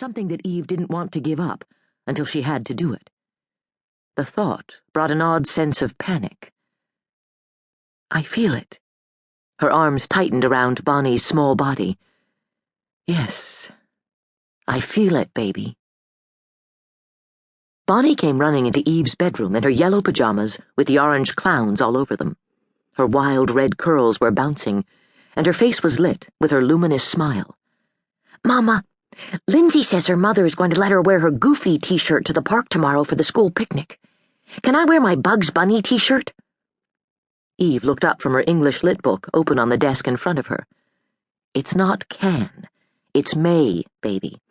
something that Eve didn't want to give up until she had to do it. The thought brought an odd sense of panic. I feel it. Her arms tightened around Bonnie's small body. Yes, I feel it, baby. Bonnie came running into Eve's bedroom in her yellow pajamas with the orange clowns all over them. Her wild red curls were bouncing, and her face was lit with her luminous smile. Mama, Lindsay says her mother is going to let her wear her Goofy t-shirt to the park tomorrow for the school picnic. Can I wear my Bugs Bunny t-shirt? Eve looked up from her English lit book open on the desk in front of her. It's not can, it's may, baby.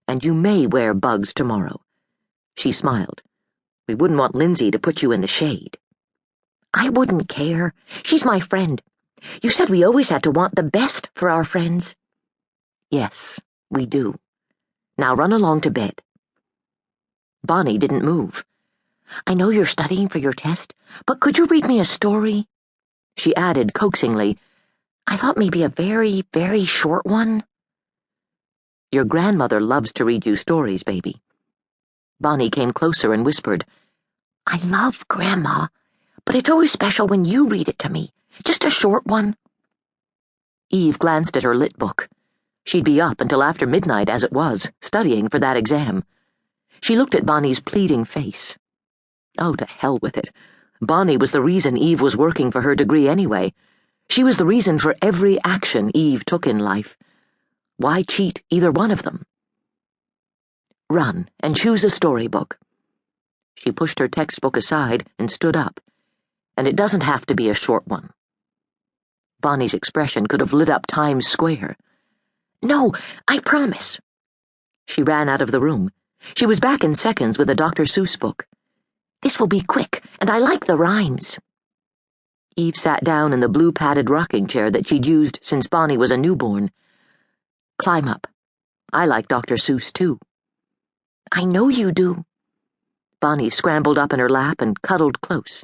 And you may wear Bugs tomorrow. She smiled. We wouldn't want Lindsay to put you in the shade. I wouldn't care. She's my friend. You said we always had to want the best for our friends. Yes, we do. Now run along to bed. Bonnie didn't move. I know you're studying for your test, but could you read me a story? She added coaxingly, I thought maybe a very, very short one. Your grandmother loves to read you stories, baby. Bonnie came closer and whispered, I love Grandma, but it's always special when you read it to me. Just a short one. Eve glanced at her lit book. She'd be up until after midnight as it was, studying for that exam. She looked at Bonnie's pleading face. Oh, to hell with it. Bonnie was the reason Eve was working for her degree anyway. She was the reason for every action Eve took in life. Why cheat either one of them? Run and choose a storybook. She pushed her textbook aside and stood up. And it doesn't have to be a short one. Bonnie's expression could have lit up Times Square. No, I promise. She ran out of the room. She was back in seconds with a Dr. Seuss book. This will be quick, and I like the rhymes. Eve sat down in the blue padded rocking chair that she'd used since Bonnie was a newborn. Climb up. I like Dr. Seuss, too. I know you do. Bonnie scrambled up in her lap and cuddled close.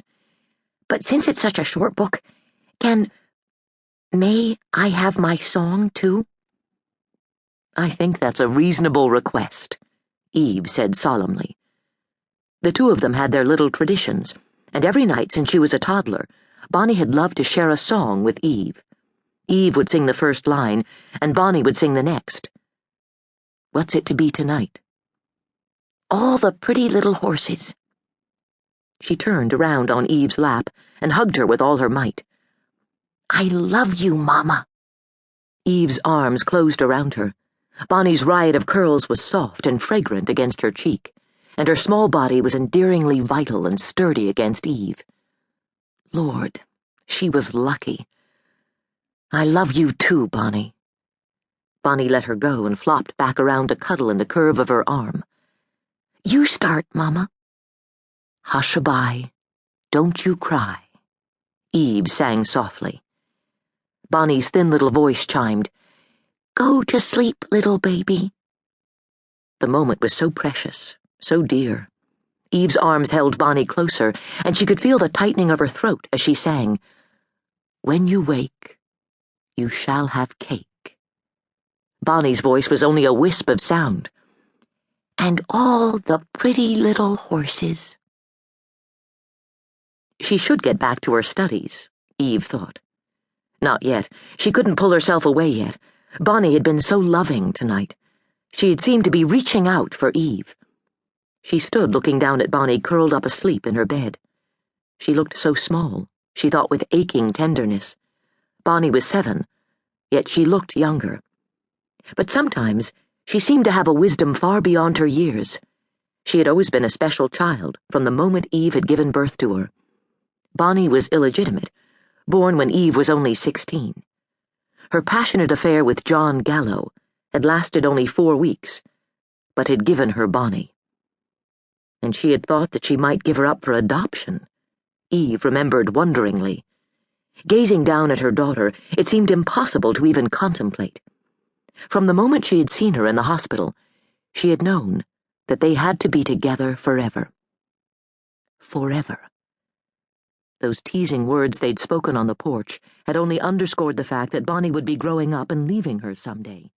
But since it's such a short book, may I have my song, too? I think that's a reasonable request, Eve said solemnly. The two of them had their little traditions, and every night since she was a toddler, Bonnie had loved to share a song with Eve. Eve would sing the first line, and Bonnie would sing the next. What's it to be tonight? All the pretty little horses. She turned around on Eve's lap and hugged her with all her might. I love you, Mama. Eve's arms closed around her. Bonnie's riot of curls was soft and fragrant against her cheek, and her small body was endearingly vital and sturdy against Eve. Lord, she was lucky. I love you too, Bonnie. Bonnie let her go and flopped back around to cuddle in the curve of her arm. You start, Mama. Hush-a-bye, don't you cry, Eve sang softly. Bonnie's thin little voice chimed, Go to sleep, little baby. The moment was so precious, so dear. Eve's arms held Bonnie closer, and she could feel the tightening of her throat as she sang, When you wake, you shall have cake. Bonnie's voice was only a wisp of sound. And all the pretty little horses. She should get back to her studies, Eve thought. Not yet. She couldn't pull herself away yet. Bonnie had been so loving tonight. She had seemed to be reaching out for Eve. She stood looking down at Bonnie curled up asleep in her bed. She looked so small, she thought with aching tenderness. Bonnie was 7, yet she looked younger. But sometimes she seemed to have a wisdom far beyond her years. She had always been a special child from the moment Eve had given birth to her. Bonnie was illegitimate, born when Eve was only 16. Her passionate affair with John Gallo had lasted only 4 weeks, but had given her Bonnie. And she had thought that she might give her up for adoption. Eve remembered wonderingly. Gazing down at her daughter, it seemed impossible to even contemplate. From the moment she had seen her in the hospital, she had known that they had to be together forever. Forever. Those teasing words they'd spoken on the porch had only underscored the fact that Bonnie would be growing up and leaving her someday.